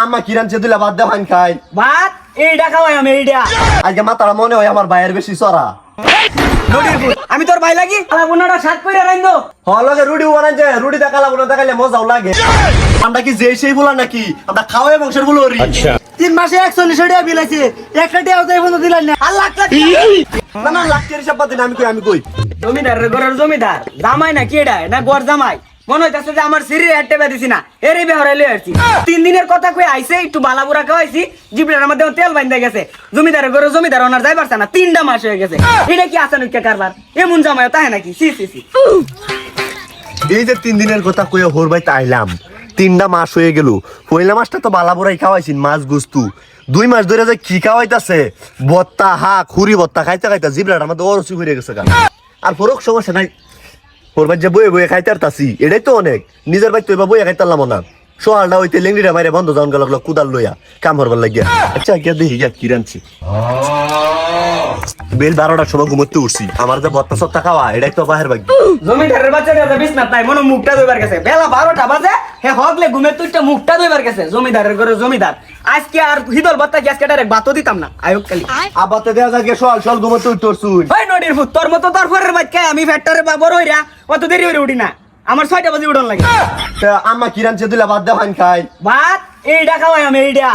আম্মা কিরান চেদুলা বাদ দে ভান খাই ভাত এইটা খাওয়াই আমি এইটা আজকে মাথাটা মনে হয় আমার ভাইয়ের বেশি চড়া। আমি তোর ভাই লাগি কালা বোনাটা শাক কইরা রাইন্দো হলগে রুটি বানান যে রুটি দেখালা বলে দেখাইলে মজাও লাগে। আমরা কি যে সেই বলা নাকি আমরা খাওয়াই বংশের বলো রি। আচ্ছা 3 মাসে 140 টাকা বিল আছে একটা টাকাও তো এখনো দিলেন না আর লাখ লাখ না না লাখের হিসাব বাদ দিন আমি কই জমিদার রে ঘরের জমিদার জামাই না কেডা না গর জামাই মনে হইতাছে যে আমার সিরির হাটে বেদিছি না এরই বেহরে লই আসছি 3 দিনের কথা কই আইছে একটু বালাবুরা খাওয়াইছি জিবলের মধ্যে তেল বাইন্দা গেছে জমিদারের ঘরে জমিদার ওনার যাই পারছে না 3টা মাস হয়ে গেছে এটা কি আসানুক কারবার এমন জামাই তাহে নাকি সি সি সি এই যে 3 দিনের কথা কই হোর ভাই তাইলাম 3টা মাস হয়ে গেল পয়লা মাসটা তো বালাবুরাই খাওয়াইছিন মাছ গুস্তু 2 মাস ধরে যে কি খাওয়াইতাছে বত্তা হা খুরি বত্তা খাইতে খাইতে জিবলার আমাদের অরসি হয়ে গেছে গা আর ফরক সমস্যা নাই ওর ভাই যে বয়ে বয়ে খাইতে আরতাছি এটাই তো অনেক নিজের ভাই তো এবার বয়ে খাইতারলাম না সোহালটা হইতে লেংড়িটা বাইরে বন্ধ যাওয়ান গেল কুদাল লইয়া কাম হরবার লাগিয়া আচ্ছা গিয়া দেখি গিয়া কি রানছি বেল 12টার সময় ঘুমোতে উঠছি আমার যে বত্তা সত্তা খাওয়া এটাই তো বাহের ভাগ্য জমিদারের বাচ্চাটা বিছনা তাই মনে মুখটা ধইবার গেছে বেলা 12টা বাজে হে হগলে ঘুমে তুইটা মুখটা ধইবার গেছে জমিদারের ঘরে জমিদার আজকে আর হিদল বাত্তা গ্যাস ডাইরেক্ট ভাতও দিতাম না আয়োগ কালি আবাতে দেয়া যায় সোহাল সোহাল ঘুমোতে উঠছুন ওই নডির ফুট তোর মতো তোর ফরের বাচ্চা আমি ফ্যাক্টরে বড় হইরা অত দেরি হইরে উঠি না আমার 6টা বাজে উঠন লাগে আম্মা কিরান চেদুলা বাদ দে ভান খাই ভাত এইটা খাওয়াই আমি এইটা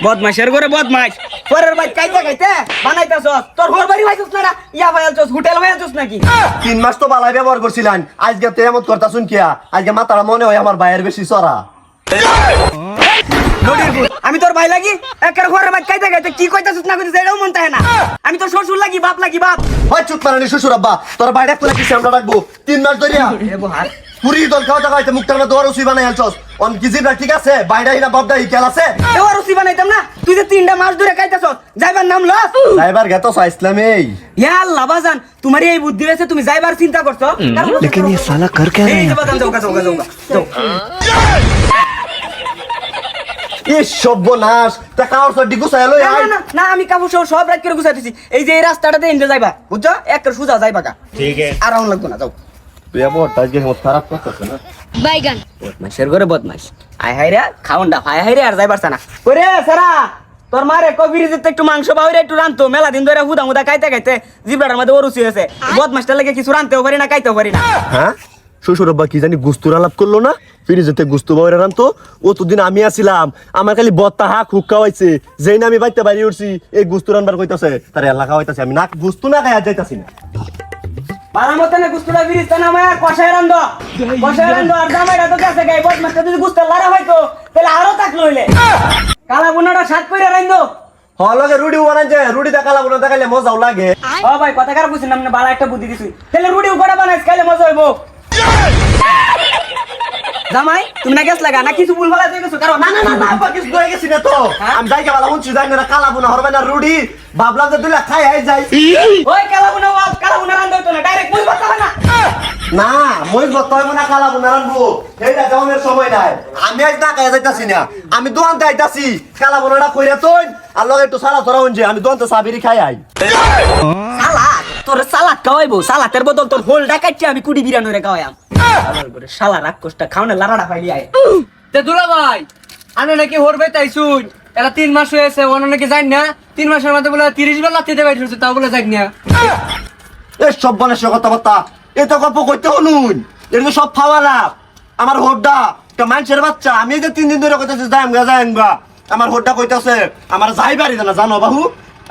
বদমাশের ঘরে বদমাশ পরের বাচ্চা খাইতে খাইতে বানাইতাছস তোর ঘর বাড়ি ভাইছস না ইয়া ভাইলছস হোটেল ভাইলছস নাকি 3 মাস তো বালাই ব্যবহার করছিলেন আজকে তো এমন করতাছুন কিয়া আজকে মাথাটা মনে হয় আমার ভাইয়ের বেশি চড়া। আমি তোর ভাই লাগি একের ঘরে বাচ্চা খাইতে খাইতে কি কইতাছস না কইতাছস এটাও মন তাহে না আমি তোর শ্বশুর লাগি বাপ হয় চুপ মারানি শ্বশুর আব্বা তোর বাইরে একটা কি আমরা রাখবো 3 মাস ধরিয়া পুরি দল খাওয়া খাইতে মুখটার মধ্যে ওরসি বানাই আলছস অন কি জিবরা ঠিক আছে বাইরে হিনা বাপদা ইকেল আছে এবার রুচি বানাইতাম না তুই যে 3টা মাস ধরে খাইতাছস যাইবার নাম লস ড্রাইভার গেতো ইসলামে ইয়া আল্লাহ বাজান তোমার এই বুদ্ধি হয়েছে তুমি যাইবার চিন্তা করছো लेकिन ये साला कर क्या रहा है যাও ये সর্বনাশ তা কার সর ডিগু সাইলো না না না আমি কাপড় সব রাখ করে গুছাইতেছি এই যে এই রাস্তাটাতে এন্ডে যাইবা বুঝছো একটা সোজা যাইবা কা ঠিক আছে আর আউন লাগতো না যাও তুই আবার আজকে মত খারাপ করছস না বাইগান বদমাশের ঘরে বদমাশ আয় হাইরা খাওনডা হায় হাইরে আর যাইবার না ওরে সারা তোর মারে কবিরিজে একটু মাংস বাউরে একটু রানতো মেলা দিন ধরে হুদা হুদা খাইতে খাইতে জিবরার মধ্যে ওরুচি হয়েছে বদমাশটা লাগে কিছু রানতেও পারি না খাইতেও পারি না হ্যাঁ শ্বশুর আব্বা কি জানি গুস্তুর আলাপ করলো না ফ্রিজেতে গুস্তু বাউরে রানতো অতদিন আমি আছিলাম আমার খালি বত্তা হাক হুক খাওয়াইছে যেই না আমি বাইতে বাড়ি উঠছি এই গুস্তু রানবার কইতাছে তার এলাকা হইতাছে আমি না গুস্তু না খাইয়া যাইতাছি না বারামতনে গুস্তুলা ফিরিস্তা না মায়া কষায় রান্দো আর জামাইরা তো কাছে গায় বদমাশটা যদি গুস্তা লারা হইতো তাহলে আরো তাক লইলে কালা বুনাটা শাক কইরা রান্দো হলগে রুটি বানান যে রুটি দেখালা বলে দেখাইলে মজাও লাগে ও ভাই কথা কার বুঝিস না মানে বালা একটা বুদ্ধি দিছি তাহলে রুটি উপরে বানাইস খাইলে মজা হইবো জামাই তুমি না গ্যাস লাগা না কিছু ভুল ভালা হয়ে গেছো কারণ না না না না আব্বা কিছু হয়ে গেছি না তো আমি যাই গেলা উনছি যাই না কালা বুনা হরবে না রুটি ভাবলাম যে দুলা খাই আই যাই ওই কালা বুনা রান্দো হইতো না ডাইরেক্ট মুই বাতা না না মই বতয় না কালা বুনা রানবো এইটা যাওয়ার সময় নাই আমি আজ না খাইয়া যাইতাছি না আমি দোকানতে আইতাছি কালা বুনাটা কইরা তুই আর লগে একটু সালা ধরা হইছে আমি দোকানতে সাবিরি খাই আই সালাদ তোর সালাদ খাওয়াইবো সালাতের বদল তোর হোলটা কাটছি আমি কুড়ি বিরানো রে খাওয়াইম শালা রাক্ষসটা খাওনে লারাটা ফাইলি আয় তে দুলা ভাই আনে নাকি হরবে তাইছুন এরা 3 মাস হয়েছে অন্য নাকি যাই না 3 মাসের মধ্যে বলে 30 বেলা লাতিতে বাইরে তাও বলে যাই না এ সব বলেছে কথাবার্তা এটা গল্প করতে হলুন এটা তো সব ফাওয়া লাভ আমার হোড্ডা একটা মানুষের বাচ্চা আমি এই যে 3 দিন ধরে কইতাছি যাইমগা আমার হোড্ডা কইতাছে আমার যাইবারই না জানো বাহু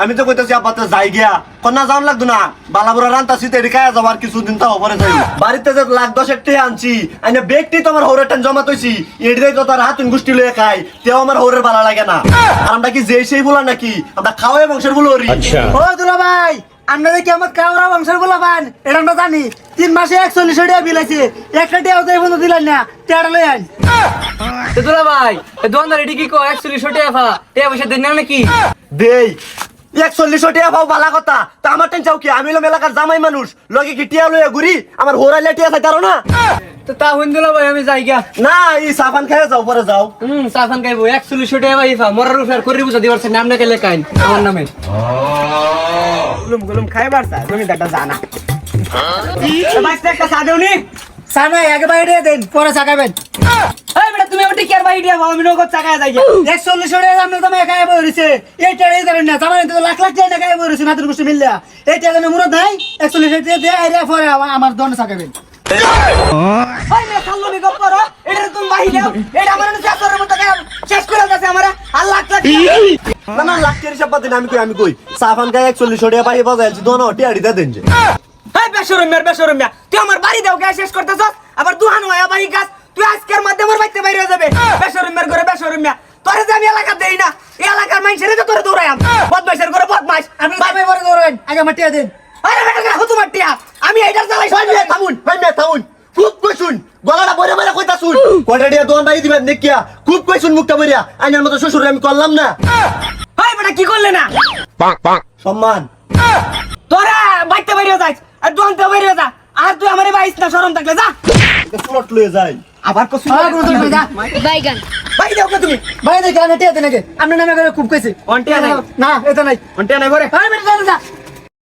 আমি তো কইতাছি আব্বাতে যাই গিয়া কন্যা যাওয়ান লাগতো না বালাবুরা রান্তাছি তো এদিকে যাবার কিছুদিন তো পরে যাই বাড়িতে যে লাখ 10 টাকা আনছি আইনা ব্যক্তি তো আমার হৌরের টান জমা তৈছি এটাই তো তার হাতুন গুষ্টি লয়ে খাই তেও আমার হৌরের ভালো লাগে না আর আমরা কি যেই সেই বলা নাকি আমরা খাওয়াই বংশের বলো আচ্ছা ও দুলা ভাই আপনাদের কি আমার কাওরা বংশের বলা পান এটা আমরা জানি 3 মাসে 140 টাকা বিল আছে একটা টাকাও তো এখনো দিলেন না টাকা লই আন তে দুলা ভাই এ দোকানদার এডি কি কো 140 টাকা ফা তে পয়সা দেন না নাকি দেই 140 টাকা পাও বালা কথা তা আমার টেন চাও কি আমি হলো মেলাকার জামাই মানুষ লগে কি টিয়া লইয়া ঘুরি আমার হোরাইলে টিয়া চাই তারো না তো তা হইন দুলা ভাই আমি যাই গিয়া না এই সাফান খাইয়া যাও পরে যাও সাফান খাইবো 140 টাকা ভাই ফা মরার উপর করি বুঝা দিবার নাম না কেলে কাইন আমার নামে গুলুম খাইবার চা তুমি দাটা জানা ভাই একটা চা দেউনি সানা আগে বাইরে দেন পরে চাকাবেন এই বেটা তুমি আমার টিকার বাইরে যাও আমি নগদ চাকায় যাই 140 টাকা আপনি তো একাই বইছে এইটা এই ধরেন না জামাই তো লাখ লাখ টাকা একাই বইছে নাতুর গোষ্ঠী মিললা এইটা যেন মুরত নাই 140 টাকা দিয়ে আইরা পরে আমার দন চাকাবেন ওই মে খাল্লো নি গপ করো এটা তুমি বাইরে যাও এটা আমার না চাকরের মতো শেষ করে দাসে আমারে আল্লাহ লাখ না না লাখের হিসাব বাদ দিন আমি কই সাফান গায়ে 41 টাকা পাই বাজাইছি দোনো টিয়াড়িটা দেন যে এই বেশরমিয়া তুই আমার বাড়ি দাও গ্যাস শেষ করতেছস আবার দুহান হয়া বাড়ি গাছ তুই আজকের মধ্যে আমার বাইতে বাইরে হয়ে যাবে বেশরমিয়া তোরে যে আমি এলাকা দেই না এই এলাকার মানুষের তো তোরে দৌড়াইম বদমাইশের করে বদমাইশ আপনি জামাই পরে ধরেন আগে আমার টিয়া দেন আরে বেটা হতো মাটিয়া আমি এইটার জ্বালাই থামুন খুব কইছুন গলাটা বইরে বইরে কইতা শুন কয়টা দিয়া দোন বাই দিবেন দেখিয়া খুব কইছুন মুখটা বইরা আইনার মতো শ্বশুর আমি করলাম না এই বেটা কি করলে না সম্মান তোরা বাইতে বাইরে যাইস আর দোনতে বাইরে যা আর তুই আমারে বাইস না শরম থাকলে যা এটা প্লট লয়ে যাই আবার কসু বাইগান বাই দাও কে তুমি বাইরে দেখে আমি টিয়া দেন আগে আপনার নামে করে খুব কইছে অন্টিয়া নাই না এটা নাই অন্টিয়া নাই করে আরে বেটা যা